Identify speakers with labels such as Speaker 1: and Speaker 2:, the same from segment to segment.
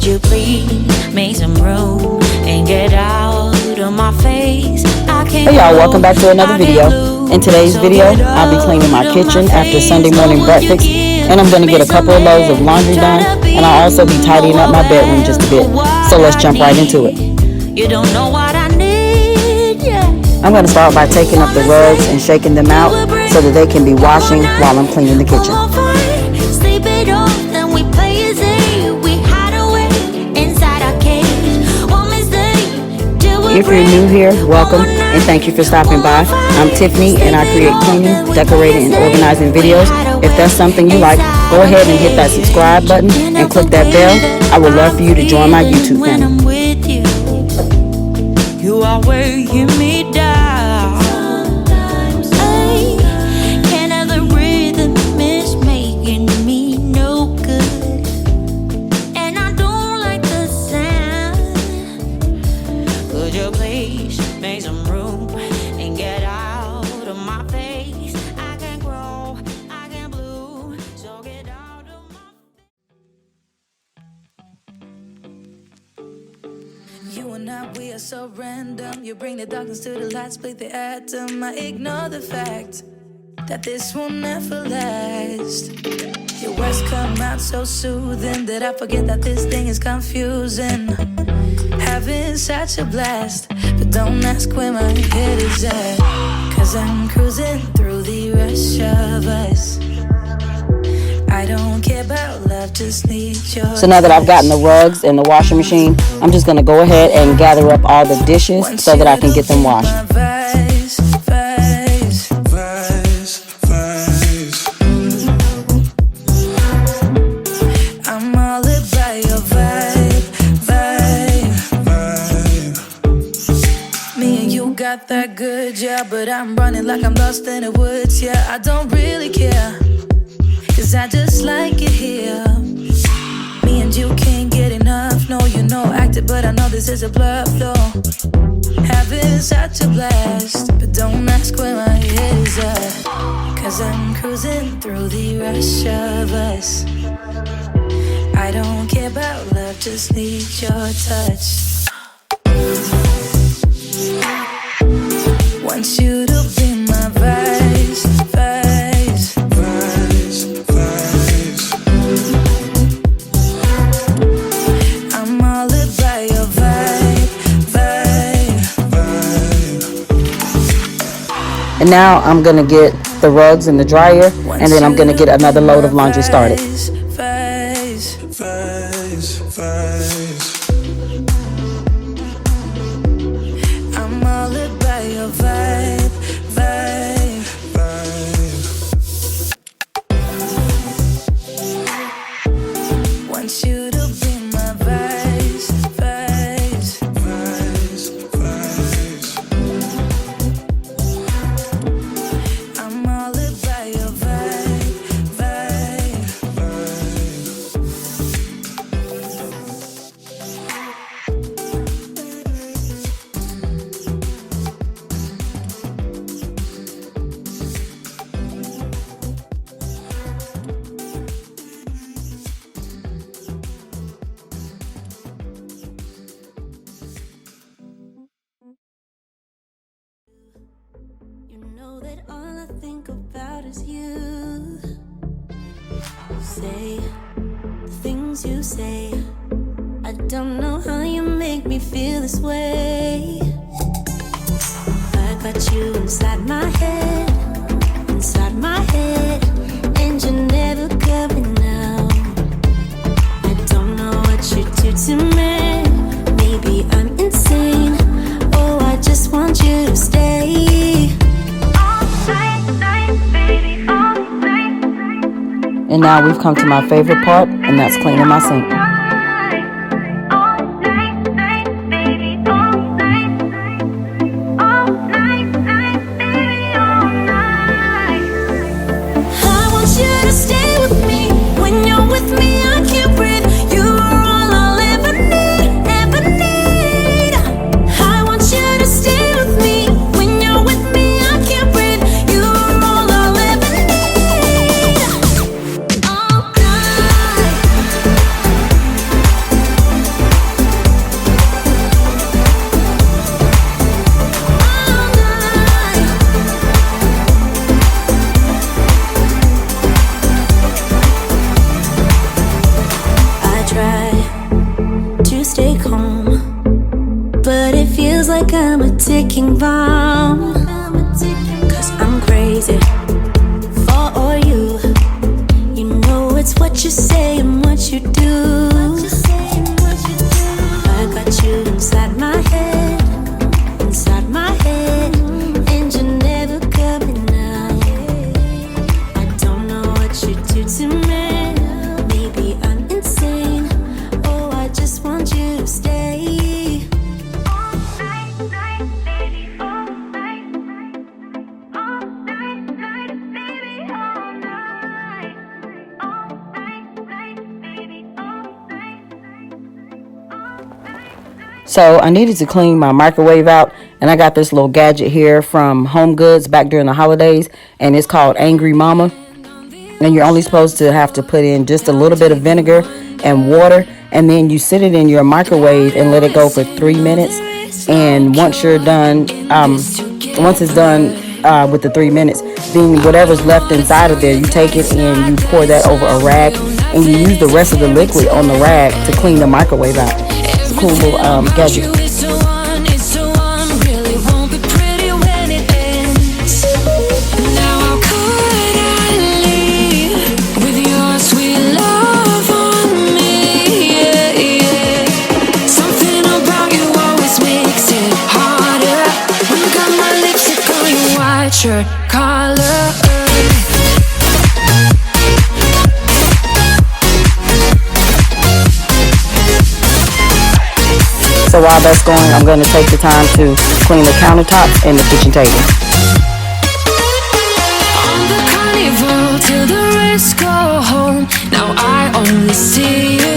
Speaker 1: Could you please make some room and get out of my face?
Speaker 2: Hey y'all, welcome back to another video. In today's video, I'll be cleaning my kitchen after Sunday morning breakfast, and I'm going to get a couple of loads of laundry done, and I'll also be tidying up my bedroom just a bit. So let's jump right into it.
Speaker 1: You don't know what I need, yeah.
Speaker 2: I'm going to start by taking up the rugs and shaking them out so that they can be washing while I'm cleaning the kitchen. If you're new here, welcome and thank you for stopping by. I'm Tiffany and I create cleaning, decorating, and organizing videos. If that's something you like, go ahead and hit that subscribe button and click that bell. I would love for you to join my YouTube family.
Speaker 1: You are weighing me down. Can't have the rhythm is making me no good, and I don't like the sound. Could you please make some room and get out of my face? I can grow, I can bloom, so get out of my.
Speaker 3: You and I, we are so random. You bring the darkness to the light, split the atom. I ignore the fact that this will never last. Your words come out so soothing that I forget that this thing is confusing. Having such a blast, but don't ask where my head is at, 'cause I'm cruising through the rush of us. I don't care about love, just need your.
Speaker 2: So now that I've gotten the rugs in the washing machine, I'm just going to go ahead and gather up all the dishes so that I can get them washed.
Speaker 3: I'm all about your vibe. Me and you got that good, yeah, but I'm running like I'm lost in the woods, yeah. I don't really care, 'cause I just like it here. Me and you can't get enough. No, you know, acted, but I know this is a bluff, though. Having such a blast, but don't ask where my head is at, 'cause I'm cruising through the rush of us. I don't care about love, just need your touch. Want you to be my vice. I'm all about your vibe.
Speaker 2: And now I'm going to get the rugs in the dryer, and then I'm going to get another load of laundry started.
Speaker 3: I'm all about your vibe. Want you to be my vice. I'm all about your vibe.
Speaker 4: You know that all I think about is you. Say the things you say. I don't know how you make me feel this way. I got you inside my head, and you're never coming out. I don't know what you do to me. Maybe I'm insane. Oh, I just want you to stay.
Speaker 2: And now we've come to my favorite part, and that's cleaning my sink.
Speaker 4: like I'm a ticking bomb. Cause I'm crazy for you. You know it's what you say and what you do. I got you inside my head, and you're never coming out. I don't know what you do to me. Maybe I'm insane. Oh, I just want you to stay. All night, baby, all night. All night, baby, all night. All night, baby, all night.
Speaker 2: So I needed to clean my microwave out, and I got this little gadget here from Home Goods back during the holidays, and it's called Angry Mama. And you're only supposed to have to put in just a little bit of vinegar and water, and then you sit it in your microwave and let it go for 3 minutes. And once you're done, once it's done with the 3 minutes, then whatever's left inside of there, you take it and you pour that over a rag, and you use the rest of the liquid on the rag to clean the microwave out. It's a cool little gadget.
Speaker 3: Shirt collar.
Speaker 2: So while that's going, I'm going to take the time to clean the countertops and the kitchen table.
Speaker 3: On the carnival till the rest go home. Now I only see you.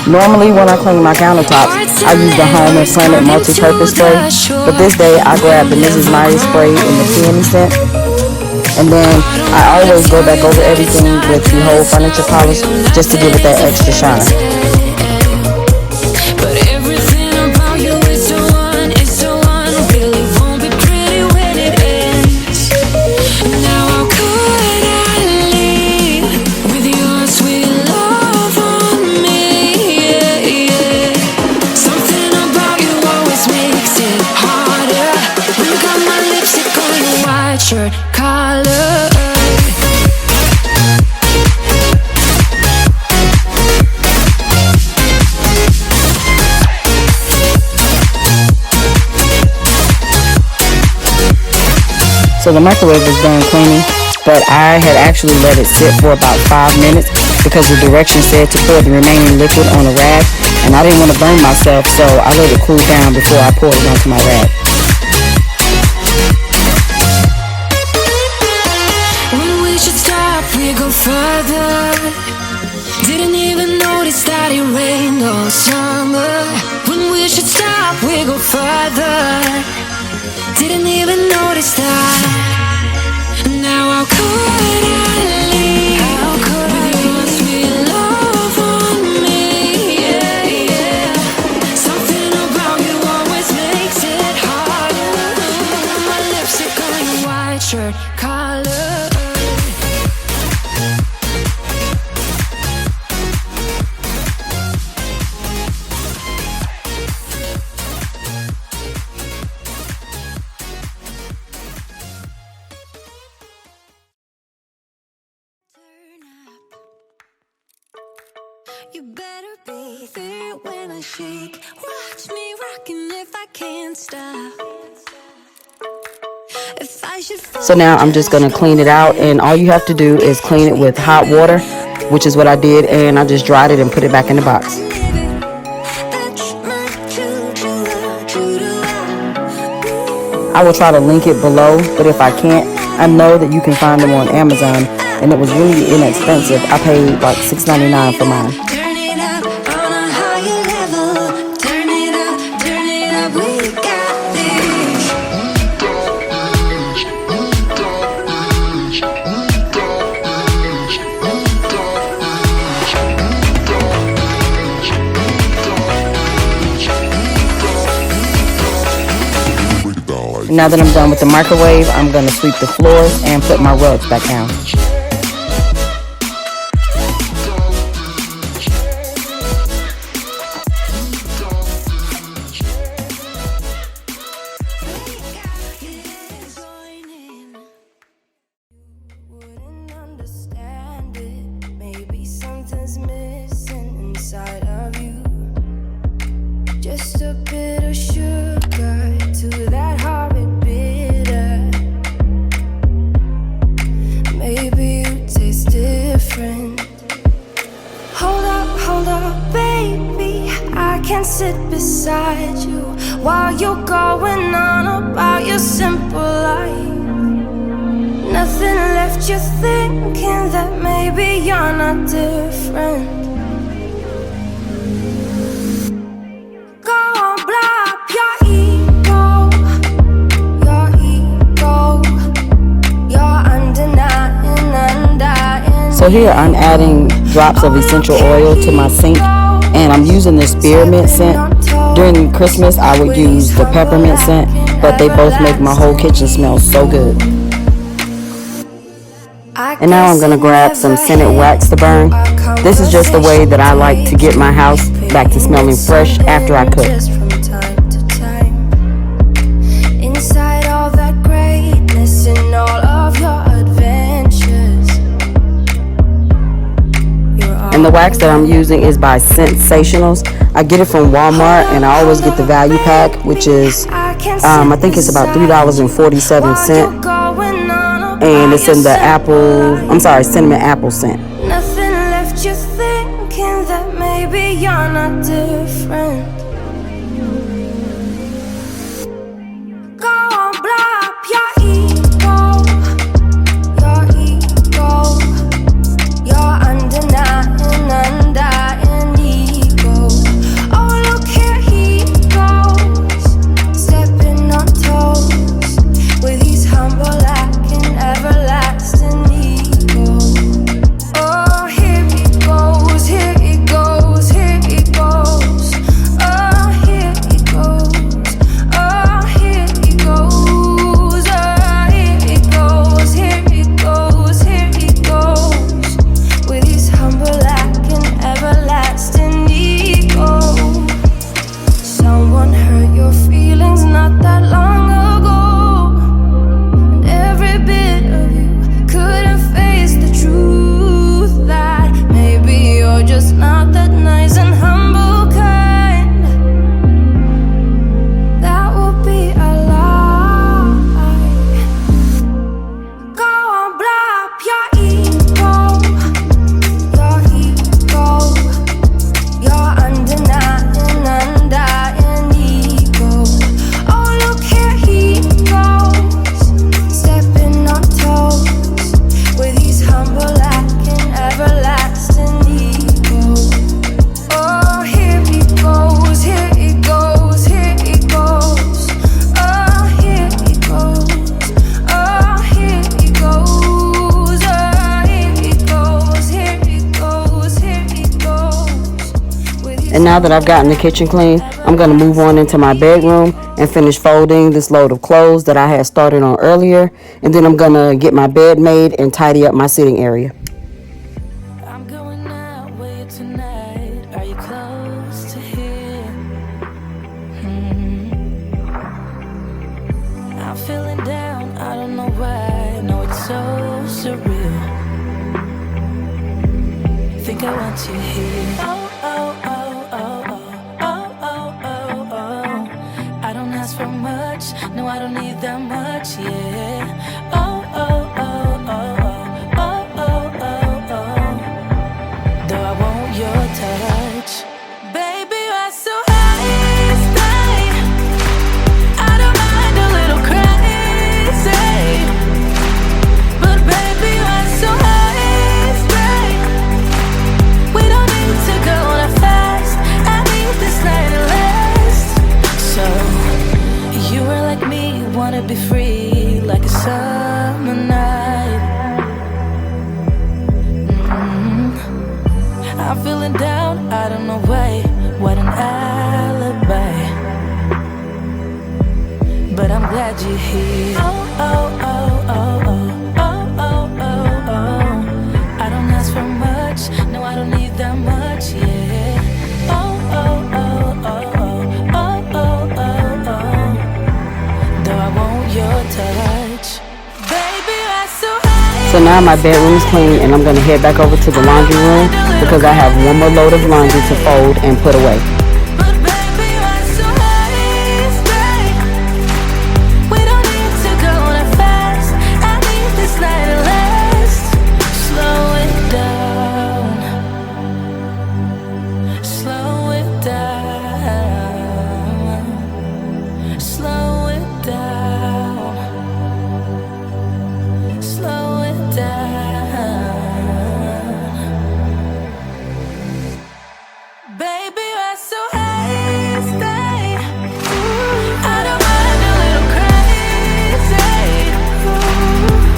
Speaker 2: Normally when I clean my countertops, I use the Home and Spearmint Multi-Surface Spray, but this day I grabbed the Mrs. Meyers spray in the peony scent, and then I always go back over everything with the whole furniture polish just to give it that extra shine.
Speaker 3: But everything about you is so on, really won't be pretty when it ends. Now how could I leave with your sweet love on me? Something about you always makes it harder. When you got my lipstick on your white shirt collar.
Speaker 2: So the microwave is done cleaning, but I had actually let it sit for about 5 minutes because the directions said to pour the remaining liquid on a rag, and I didn't want to burn myself, so I let it cool down before I poured it onto my rag.
Speaker 3: When we should stop, we go further. Didn't even notice that it rained all summer. When we should stop, we go further. Didn't even notice that. Now how could I leave? How could with your sweet love on me? Something about you always makes it harder. My lipstick on your white shirt collar.
Speaker 4: You better be there when I shake. Watch me rocking if I can't stop. If I should fall.
Speaker 2: So now I'm just going to clean it out, and all you have to do is clean it with hot water, which is what I did, and I just dried it and put it back in the box. I will try to link it below, but if I can't, I know that you can find them on Amazon, and it was really inexpensive. I paid like $6.99 for mine.
Speaker 4: Turn it up on a higher level. Turn it up, we got this.
Speaker 2: Now that I'm done with the microwave, I'm going to sweep the floors and put my rugs back down.
Speaker 3: Just a bit of sugar to that horrid bitter. Maybe you taste different. Hold up, baby. I can sit beside you while you're going on about your simple life. Nothing left you thinking that maybe you're not different. Go on, blow up your ego. You're undying.
Speaker 2: So here I'm adding drops of essential oil to my sink, and I'm using the Spearmint scent. During Christmas I would use the peppermint scent, but they both make my whole kitchen smell so good. And now I'm going to grab some scented wax to burn. This is just the way that I like to get my house back to smelling fresh after I cook.
Speaker 3: Inside all that greatness and all of your adventures.
Speaker 2: And the wax that I'm using is by ScentSationals. I get it from Walmart, and I always get the value pack, which is, I think it's about $3.47. And it's in the cinnamon apple scent.
Speaker 3: Nothing left you thinking that maybe you're not different. Go on, blow up your ego. Your undying ego. Oh, look here he goes, stepping on toes with his humble everlasting ego. Oh, here he goes, here he goes, here he goes. Oh, here he goes, oh, here he goes, oh, here he goes, here he goes, here he goes. With his humble and everlasting ego. Someone hurt your feelings not that long ago. Every bit of you couldn't face the truth that maybe you're just not that nice and humble kind. That would be a lie. Go on, blow up your ego. Your undying ego. Oh, look here he goes, stepping on toes with his humble and everlasting ego. Oh, here he goes, here he goes, here he goes. Oh, here he goes, oh, here he goes, oh, here he goes, here he goes, here he goes.
Speaker 2: And now that I've gotten the kitchen clean, I'm going to move on into my bedroom and finish folding this load of clothes that I had started on earlier. And then I'm going to get my bed made and tidy up my sitting area.
Speaker 3: I'm going out with you tonight. Are you close to here? I'm feeling down, I don't know why. No, it's so surreal. Think I want you here. Oh, oh, oh, oh, oh, oh, oh, oh, oh. I don't ask for much, no, I don't need that much, yeah. Oh, oh, oh, oh, oh, oh, oh, oh. Though I want your touch, baby, you're so high, stay. I don't mind a little crazy, but baby, you're so high, stay. We don't need to go that fast. I need this night to last. So you were like me, wanna be free like a summer night. I'm feeling down, I don't know why. What an alibi. But I'm glad you're here. Oh, oh, oh, oh, oh, oh, oh, oh, oh. I don't ask for much, no, I don't need that much, yeah. Oh, oh, oh, oh, oh, oh, oh, oh, oh. Though I want your touch, baby, I so high.
Speaker 2: So now my bedroom's clean, and I'm going to head back over to the laundry room because I have one more load of laundry to fold and put away.
Speaker 3: But baby, I so are so hasty. I don't mind a little crazy,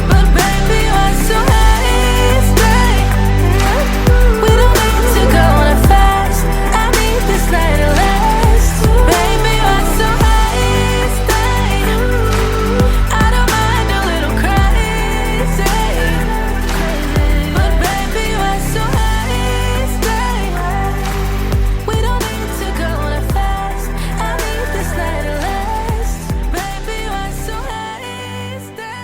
Speaker 3: but baby, you are so hasty. We don't need to go on a fast. I need this night to last. Baby, you are so hasty. I don't mind a little crazy, but baby, you are so hasty. We don't need to go on a fast. I need this night to last. Baby, you are so hasty.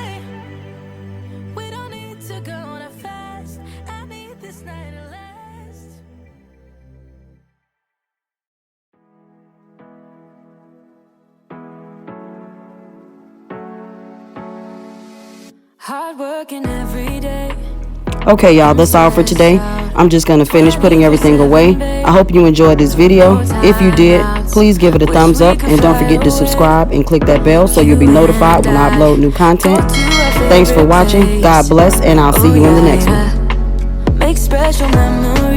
Speaker 3: We don't need to go on a fast. I need this night to last. Hard working every day.
Speaker 2: Okay, y'all, that's all for today. I'm just gonna finish putting everything away. I hope you enjoyed this video. If you did, please give it a thumbs up and don't forget to subscribe and click that bell so you'll be notified when I upload new content. Thanks for watching. God bless, and I'll see you in the next one.
Speaker 3: Make special memories.